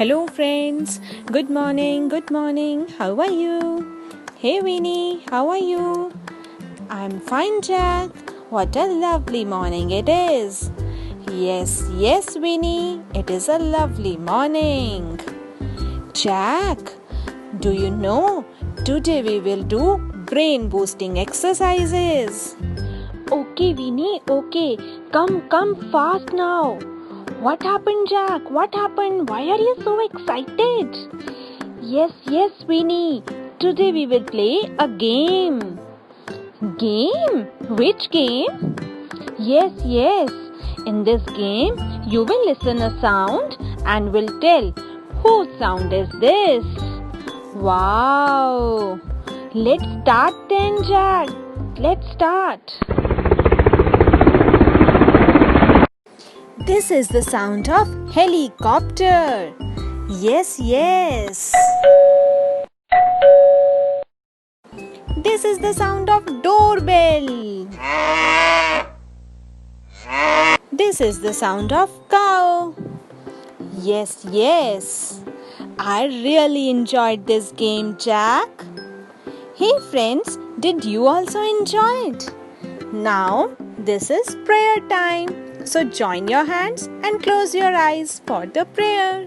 Hello friends, good morning, how are you? Hey Winnie, how are you? I'm fine Jack, what a lovely morning it is. Yes Winnie, it is a lovely morning. Jack, do you know, today we will do brain boosting exercises. Okay, Winnie, okay. Come fast now. What happened, Jack? What happened? Why are you so excited? Yes, Winnie. Today we will play a game. Game? Which game? Yes. In this game, you will listen a sound and will tell whose sound is this. Wow! Let's start then, Jack. Let's start. This is the sound of helicopter. Yes. This is the sound of doorbell. This is the sound of cow. Yes. I really enjoyed this game, Jack. Hey friends, did you also enjoy it? Now, this is prayer time. So join your hands and close your eyes for the prayer.